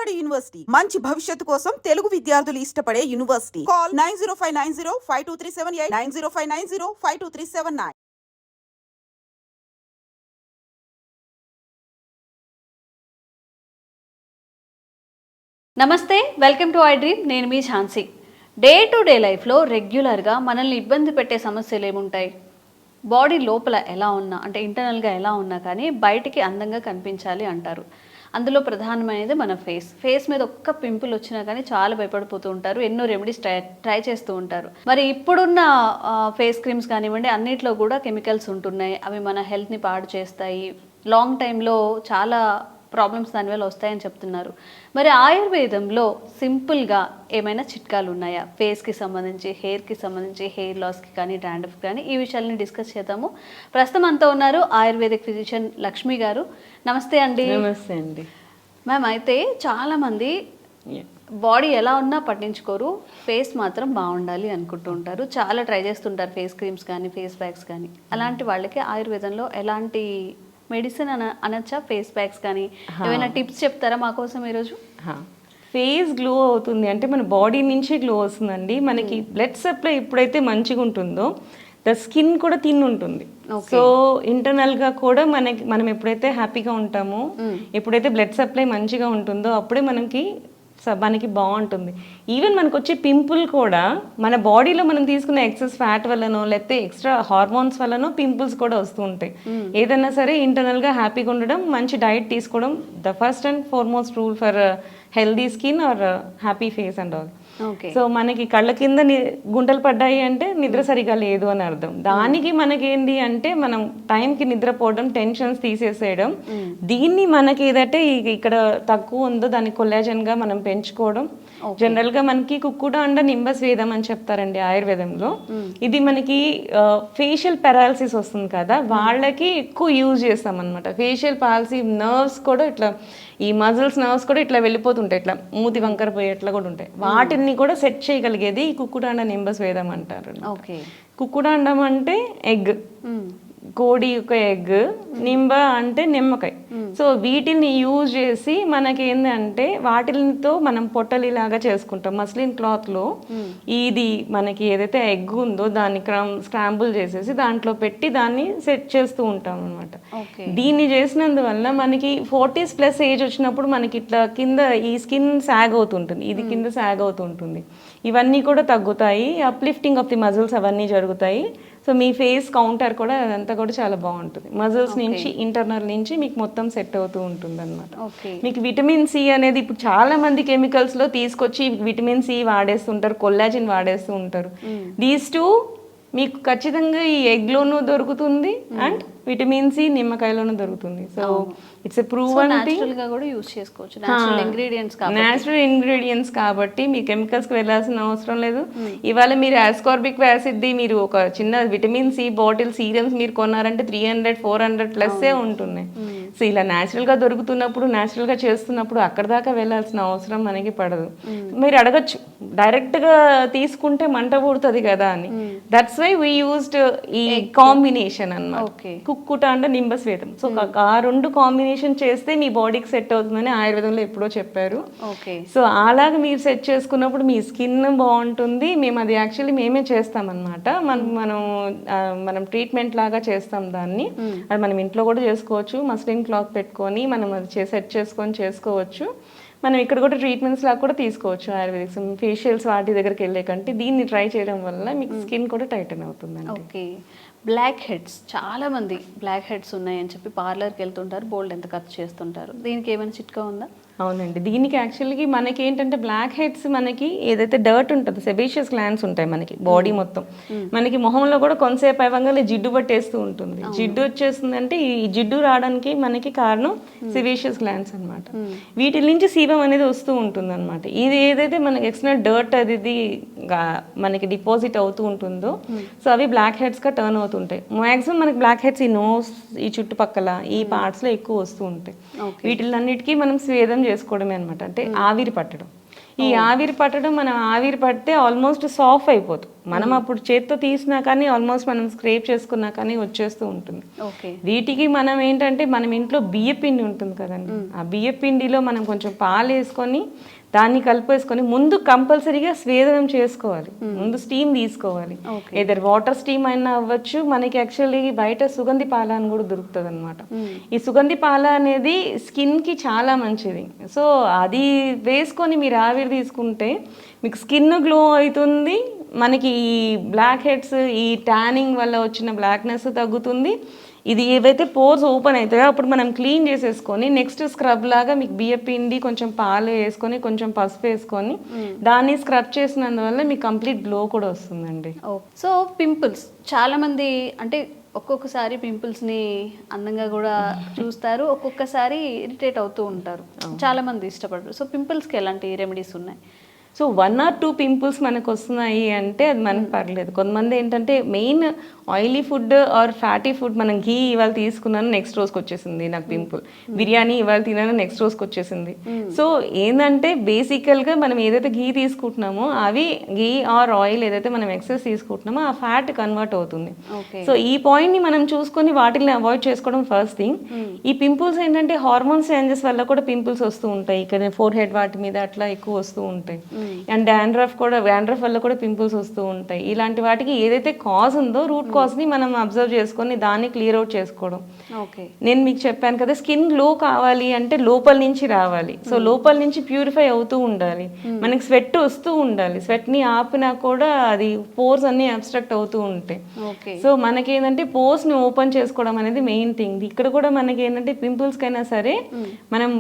Vijayawada university మంచి భవిష్యత్తు కోసం తెలుగు విద్యార్థులు ఇష్టపడే యూనివర్సిటీ. కాల్ 9059052378 9059052379. నమస్తే, వెల్కమ్ టు ఐ డ్రీమ్. నేను మీ ఝాన్సీ. డే టు డే లైఫ్లో రెగ్యులర్గా మనల్ని ఇబ్బంది పెట్టే సమస్యలు ఏముంటాయి? బాడీ లోపల ఎలా ఉన్నా, అంటే ఇంటర్నల్గా ఎలా ఉన్నా కానీ బయటికి అందంగా కనిపించాలి అంటారు. అందులో ప్రధానమైనది మన ఫేస్ మీద ఒక్క పింపుల్ వచ్చినా కానీ చాలా భయపడిపోతూ ఉంటారు. ఎన్నో రెమెడీస్ ట్రై చేస్తూ ఉంటారు. మరి ఇప్పుడున్న ఫేస్ క్రీమ్స్ కానివ్వండి, అన్నిట్లో కూడా కెమికల్స్ ఉంటున్నాయి. అవి మన హెల్త్ని పాడు చేస్తాయి. లాంగ్ టైంలో చాలా ప్రాబ్లమ్స్ దానివల్ల వస్తాయని చెప్తున్నారు. మరి ఆయుర్వేదంలో సింపుల్గా ఏమైనా చిట్కాలు ఉన్నాయా? ఫేస్కి సంబంధించి, హెయిర్కి సంబంధించి, హెయిర్ లాస్కి కానీ, డాండ్రఫ్ కానీ, ఈ విషయాలని డిస్కస్ చేద్దాము. ప్రస్తుతం అంతా ఉన్నారు ఆయుర్వేదిక్ ఫిజిషియన్ లక్ష్మి గారు. నమస్తే అండి. నమస్తే అండి మ్యామ్. అయితే చాలామంది బాడీ ఎలా ఉన్నా పట్టించుకోరు, ఫేస్ మాత్రం బాగుండాలి అనుకుంటూ ఉంటారు. చాలా ట్రై చేస్తుంటారు, ఫేస్ క్రీమ్స్ కానీ, ఫేస్ ప్యాక్స్ కానీ. అలాంటి వాళ్ళకి ఆయుర్వేదంలో ఎలాంటి మెడిసిన్ అనొచ్చా? ఫేస్ ప్యాక్స్ కానీ ఏమైనా టిప్స్ చెప్తారా మా కోసం ఈరోజు? ఫేస్ గ్లో అవుతుంది అంటే మన బాడీ నుంచి గ్లో వస్తుందండి. మనకి బ్లడ్ సప్లై ఎప్పుడైతే మంచిగా ఉంటుందో ద స్కిన్ కూడా థిన్ ఉంటుంది. సో ఇంటర్నల్గా కూడా మనం ఎప్పుడైతే హ్యాపీగా ఉంటామో, ఎప్పుడైతే బ్లడ్ సప్లై మంచిగా ఉంటుందో అప్పుడే మనకి బాగుంటుంది. ఈవెన్ మనకు వచ్చే పింపుల్ కూడా మన బాడీలో మనం తీసుకున్న ఎక్సెస్ ఫ్యాట్ వల్లనో లేకపోతే ఎక్స్ట్రా హార్మోన్స్ వల్లనో పింపుల్స్ కూడా వస్తూ ఉంటాయి. ఏదైనా సరే ఇంటర్నల్గా హ్యాపీగా ఉండడం, మంచి డైట్ తీసుకోవడం the first and foremost rule for healthy skin or happy face and all. So మనకి కళ్ళ కింద గుంటలు పడ్డాయి అంటే నిద్ర సరిగా లేదు అని అర్థం. దానికి మనకేంటి అంటే మనం టైంకి నిద్రపోవడం, టెన్షన్స్ తీసేసేయడం. దీన్ని మనకి ఏదంటే ఇక్కడ తక్కువ ఉందో దాన్ని కొల్లాజన్ గా మనం పెంచుకోవడం. జనరల్ గా మనకి కుక్కుడు అండ నింబస్ వేదం అని చెప్తారండి ఆయుర్వేదంలో. ఇది మనకి ఫేషియల్ పెరాలసిస్ వస్తుంది కదా, వాళ్ళకి ఎక్కువ యూజ్ చేస్తాం అనమాట. ఫేషియల్ పాలసీ నర్వ్స్ కూడా ఇట్లా, ఈ మజిల్స్ నర్వ్స్ కూడా ఇట్లా వెళ్ళిపోతుంటాయి, ఇట్లా మూతి వంకర పోయేట్లా కూడా ఉంటాయి. వాటిని కూడా సెట్ చేయగలిగేది ఈ కుక్కుడాండ నింబస్ వేదం అంటారు. కుక్కుడాండం అంటే ఎగ్, కోడి యొక్క ఎగ్, నింబ అంటే నిమ్మకాయ. సో వీటిని యూజ్ చేసి మనకేందంటే వాటితో మనం పొట్టలిలాగా చేసుకుంటాం. మస్లిన్ క్లాత్ లో ఇది మనకి ఏదైతే ఎగ్ ఉందో దాన్ని స్క్రాంబుల్ చేసేసి దాంట్లో పెట్టి దాన్ని సెట్ చేస్తూ ఉంటాం అనమాట. దీన్ని చేసినందువల్ల మనకి 40s+ ఏజ్ వచ్చినప్పుడు మనకి ఇట్లా కింద ఈ స్కిన్ సాగ్ అవుతుంటుంది, ఇది కింద సాగ్ అవుతుంటుంది. ఇవన్నీ కూడా తగ్గుతాయి. అప్లిఫ్టింగ్ ఆఫ్ ది మజిల్స్ అవన్నీ జరుగుతాయి. సో మీ ఫేస్ కౌంటర్ కూడా అదంతా కూడా చాలా బాగుంటుంది. మజిల్స్ నుంచి ఇంటర్నల్ నుంచి మీకు మొత్తం సెట్ అవుతూ ఉంటుంది అనమాట. మీకు విటమిన్ సి అనేది ఇప్పుడు చాలా మంది కెమికల్స్ లో తీసుకొచ్చి విటమిన్ సి వాడేస్తుంటారు, కొల్లాజిన్ వాడేస్తూ ఉంటారు. దీస్ టూ మీకు ఖచ్చితంగా ఈ ఎగ్ లోనూ దొరుకుతుంది అండ్ విటమిన్ సి నిమ్మకాయలోనూ దొరుకుతుంది. So it's a proven thing. Natural ingredients కాబట్టి మీ కెమికల్స్ కి వెళ్ళాల్సిన అవసరం లేదు. ఇవాళ మీరు ఆస్కార్బిక్ యాసిడ్ ది మీరు ఒక చిన్న విటమిన్ సి బాటిల్ సీరమ్స్ మీరు కొన్నారంటే 300-400+ ఉంటున్నాయి. సో ఇలా న్యాచురల్ గా దొరుకుతున్నప్పుడు, న్యాచురల్ గా చేస్తున్నప్పుడు అక్కడ దాకా వెళ్ళాల్సిన అవసరం మనకి పడదు. మీరు అడగచ్చు, డైరెక్ట్ గా తీసుకుంటే మంట పుడుతుంది కదా అని. దట్స్ వై వీ యూజ్డ్ ఈ కాంబినేషన్ అన్నమాట, కుక్కుటాండ నింబస్ వేదం. సో ఆ రెండు కాంబినేషన్ చేస్తే మీ బాడీకి సెట్ అవుతుందని ఆయుర్వేదంలో ఎప్పుడో చెప్పారు. సో అలాగా మీరు సెట్ చేసుకున్నప్పుడు మీ స్కిన్ బాగుంటుంది. మేము అది యాక్చువల్లీ మేమే చేస్తాం అనమాట. మనం ట్రీట్మెంట్ లాగా చేస్తాం దాన్ని. అది మనం ఇంట్లో కూడా చేసుకోవచ్చు. మస్లిన్ క్లాత్ పెట్టుకొని మనం అది సెట్ చేసుకొని చేసుకోవచ్చు. మనం ఇక్కడ కూడా ట్రీట్మెంట్స్ లాగా కూడా తీసుకోవచ్చు. ఆయుర్వేదిక్స్ ఫేషియల్స్ వాటి దగ్గరికి వెళ్ళే కంటే దీన్ని ట్రై చేయడం వల్ల మీకు స్కిన్ కూడా టైటన్ అవుతుందండి. ఓకే. బ్లాక్ హెడ్స్, చాలా మంది బ్లాక్ హెడ్స్ ఉన్నాయని చెప్పి పార్లర్కి వెళ్తుంటారు, బోల్డ్ ఎంత ఖర్చు చేస్తుంటారు. దీనికి ఏమైనా చిట్కా ఉందా? అవునండి, దీనికి యాక్చువల్గా మనకి ఏంటంటే బ్లాక్ హెడ్స్ మనకి ఏదైతే డర్ట్ ఉంటుందో, సెబేషియస్ గ్లాండ్స్ ఉంటాయి మనకి బాడీ మొత్తం. మనకి మొహంలో కూడా కొంతసేపు అవ్వగానే జిడ్డు పట్టేస్తూ ఉంటుంది. జిడ్డు వచ్చేస్తుంది అంటే ఈ జిడ్డు రావడానికి మనకి కారణం సెబేషియస్ గ్లాండ్స్ అనమాట. వీటి నుంచి సీబం అనేది వస్తూ ఉంటుంది అనమాట. ఇది ఏదైతే మనకి ఎక్స్టర్నల్ డర్ట్ అది మనకి డిపాజిట్ అవుతూ ఉంటుందో, సో అవి బ్లాక్ హెడ్స్ గా టర్న్ అవుతుంటాయి. మాక్సిమం మనకి బ్లాక్ హెడ్స్ ఈ నోస్, ఈ చుట్టుపక్కల ఈ పార్ట్స్ లో ఎక్కువ వస్తూ ఉంటాయి. వీటిలన్నిటికీ మనం స్వేదం చేసుకోవడమే అనమాట, అంటే ఆవిరి పట్టడం. ఈ ఆవిరి పట్టడం, మనం ఆవిరి పడితే ఆల్మోస్ట్ సాఫ్ట్ అయిపోతుంది. మనం అప్పుడు చేత్తో తీసినా కానీ ఆల్మోస్ట్ మనం స్క్రేప్ చేసుకున్నా కానీ వచ్చేస్తూ ఉంటుంది. ఓకే. వీటికి మనం ఏంటంటే మనం ఇంట్లో బియ్యపిండి ఉంటుంది కదండి, ఆ బియ్యపిండిలో మనం కొంచెం పాలు వేసుకొని దాన్ని కలిపేసుకొని ముందు కంపల్సరీగా స్వేదనం చేసుకోవాలి, ముందు స్టీమ్ తీసుకోవాలి. ఏదర్ వాటర్ స్టీమ్ అయినా అవ్వచ్చు, మనకి యాక్చువల్లీ బయట సుగంధి పాల అని కూడా దొరుకుతుంది అనమాట. ఈ సుగంధి పాల అనేది స్కిన్ కి చాలా మంచిది. సో అది వేసుకొని మీరు ఆవిరి తీసుకుంటే మీకు స్కిన్ గ్లో అవుతుంది, మనకి ఈ బ్లాక్ హెడ్స్ ఈ ట్యానింగ్ వల్ల వచ్చిన బ్లాక్నెస్ తగ్గుతుంది. ఇది ఏవైతే పోర్స్ ఓపెన్ అవుతాయో అప్పుడు మనం క్లీన్ చేసేసుకొని నెక్స్ట్ స్క్రబ్ లాగా మీకు బియ్య పిండి కొంచెం పాలు వేసుకొని కొంచెం పసుపు వేసుకొని దాన్ని స్క్రబ్ చేసినందువల్ల మీకు కంప్లీట్ గ్లో కూడా వస్తుందండి. సో పింపుల్స్ చాలా మంది అంటే ఒక్కొక్కసారి పింపుల్స్ని అందంగా కూడా చూస్తారు, ఒక్కొక్కసారి ఇరిటేట్ అవుతూ ఉంటారు, చాలా మంది ఇష్టపడరు. సో పింపుల్స్కి ఎలాంటి రెమెడీస్ ఉన్నాయి? సో 1 or 2 పింపుల్స్ మనకు వస్తున్నాయి అంటే అది మనకు పర్లేదు. కొంతమంది ఏంటంటే main oily food or fatty food, మనం ఘీ ఇవాళ తీసుకున్నాను నెక్స్ట్ రోజుకి వచ్చేసింది నాకు పింపుల్, బిర్యానీ ఇవాళ తిన్నాను నెక్స్ట్ రోజుకి వచ్చేసింది. సో ఏంటంటే బేసికల్గా మనం ఏదైతే ఘీ తీసుకుంటున్నామో అవి ఘీ ఆర్ ఆయిల్ ఏదైతే మనం ఎక్సెస్ తీసుకుంటున్నామో ఆ ఫ్యాట్ కన్వర్ట్ అవుతుంది. సో ఈ పాయింట్ని మనం చూసుకొని వాటిని అవాయిడ్ చేసుకోవడం ఫస్ట్ థింగ్. ఈ పింపుల్స్ ఏంటంటే హార్మోన్స్ చేంజెస్ వల్ల కూడా పింపుల్స్ వస్తూ ఉంటాయి, ఇక్కడ ఫోర్ హెడ్ వాటి మీద అట్లా ఎక్కువ వస్తూ ఉంటాయి. అండ్ డాండ్రఫ్ వల్ల కూడా పింపుల్స్ వస్తూ ఉంటాయి. ఇలాంటి వాటికి ఏదైతే కాజ్ ఉందో రూట్ కాజ్ ని మనం అబ్జర్వ్ చేసుకొని దాన్ని క్లియర్ అవుట్ చేసుకోవడం. నేను మీకు చెప్పాను కదా, స్కిన్ గ్లో కావాలి అంటే లోపల నుంచి రావాలి. సో లోపల నుంచి ప్యూరిఫై అవుతూ ఉండాలి, మనకి స్వెట్ వస్తూ ఉండాలి. స్వెట్ ని ఆపినా కూడా అది పోర్స్ అన్ని అబ్స్ట్రక్ట్ అవుతూ ఉంటాయి. సో మనకి ఏంటంటే పోర్స్ ని ఓపెన్ చేసుకోవడం అనేది మెయిన్ థింగ్. ఇక్కడ కూడా మనకి ఏంటంటే పింపుల్స్ కైనా సరే మనం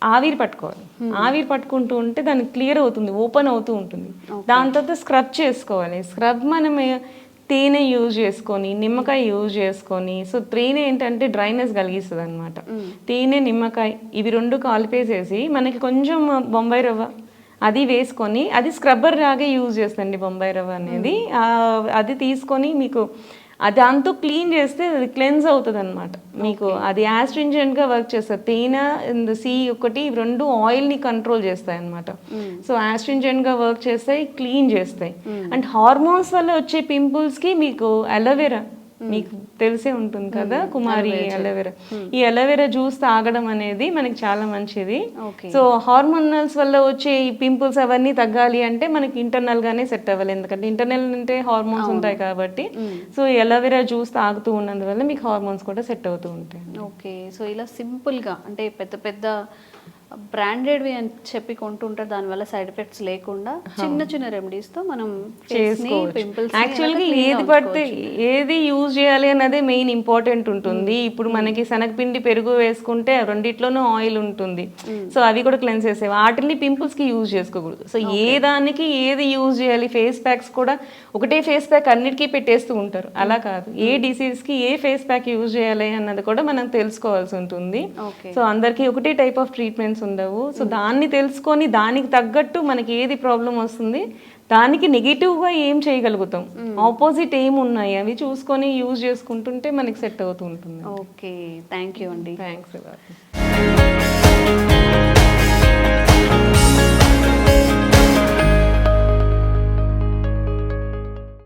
ఆవిరి పట్టుకోవాలి, ఆవిరి పట్టుకుంటూ ఉంటే దానికి క్లియర్ అవుతుంది, ఓపెన్ అవుతూ ఉంటుంది. దాని తర్వాత స్క్రబ్ చేసుకోవాలి. స్క్రబ్ మనం తేనె యూజ్ చేసుకొని నిమ్మకాయ యూజ్ చేసుకొని, సో తేనె ఏంటంటే డ్రైనెస్ కలిగిస్తుంది అనమాట. తేనె నిమ్మకాయ ఇవి రెండు కలిపేసేసి మనకి కొంచెం బొంబాయి రవ్వ అది వేసుకొని, అది స్క్రబ్బర్ లాగే యూజ్ చేస్తుంది బొంబాయి రవ్వ అనేది. అది తీసుకొని మీకు దాంతో క్లీన్ చేస్తే అది క్లెన్స్ అవుతుంది అనమాట. మీకు అది యాస్ట్రింజెంట్గా వర్క్ చేస్తుంది. తేనె సి ఒకటి రెండు ఆయిల్ని కంట్రోల్ చేస్తాయి అనమాట. సో యాస్ట్రింజెంట్గా వర్క్ చేస్తాయి, క్లీన్ చేస్తాయి. అండ్ హార్మోన్స్ వల్ల వచ్చే పింపుల్స్కి మీకు అలోవెరా మీకు తెలిసే ఉంటుంది కదా, కుమారి అలోవెరా. ఈ అలోవెరా జ్యూస్ తాగడం అనేది మనకి చాలా మంచిది. సో హార్మోనల్స్ వల్ల వచ్చే ఈ పింపుల్స్ అవన్నీ తగ్గాలి అంటే మనకి ఇంటర్నల్ గానే సెట్ అవ్వాలి, ఎందుకంటే ఇంటర్నల్ అంటే హార్మోన్స్ ఉంటాయి కాబట్టి. సో ఈ అలోవెరా జ్యూస్ తాగుతూ ఉన్నందువల్ల మీకు హార్మోన్స్ కూడా సెట్ అవుతూ ఉంటాయి. ఓకే. సో ఇలా సింపుల్గా అంటే పెద్ద పెద్ద బ్రాండెడ్వి అని చెప్పి కొంటుంటారు, దానివల్ల సైడ్ ఎఫెక్ట్స్ లేకుండా చిన్న చిన్న రెమెడీస్తో మనం పింపుల్స్ యాక్చువల్గా ఏది పడితే ఏది యూజ్ చేయాలి అన్నదే మెయిన్ ఇంపార్టెంట్ ఉంటుంది. ఇప్పుడు మనకి శనగపిండి పెరుగు వేసుకుంటే రెండిట్లోనూ ఆయిల్ ఉంటుంది, సో అవి కూడా క్లెన్స్ చేసేవి. వాటిని పింపుల్స్కి యూజ్ చేసుకోకూడదు. సో ఏ దానికి ఏది యూజ్ చేయాలి, ఫేస్ ప్యాక్స్ కూడా ఒకటే ఫేస్ ప్యాక్ అన్నిటికీ పెట్టేస్తూ ఉంటారు, అలా కాదు. ఏ డిసీజ్కి ఏ ఫేస్ ప్యాక్ యూజ్ చేయాలి అన్నది కూడా మనం తెలుసుకోవాల్సి ఉంటుంది. సో అందరికీ ఒకటే టైప్ ఆఫ్ ట్రీట్మెంట్స్ ఉండవు. సో దాన్ని తెలుసుకొని దానికి తగ్గట్టు మనకి ఏది ప్రాబ్లం వస్తుంది, దానికి నెగిటివ్గా ఏం చేయగలుగుతాం, ఆపోజిట్ ఏం ఉన్నాయి అవి చూసుకొని యూజ్ చేసుకుంటుంటే మనకి సెట్ అవుతూ ఉంటుంది. ఓకే, థ్యాంక్ యూ అండి. థ్యాంక్స్.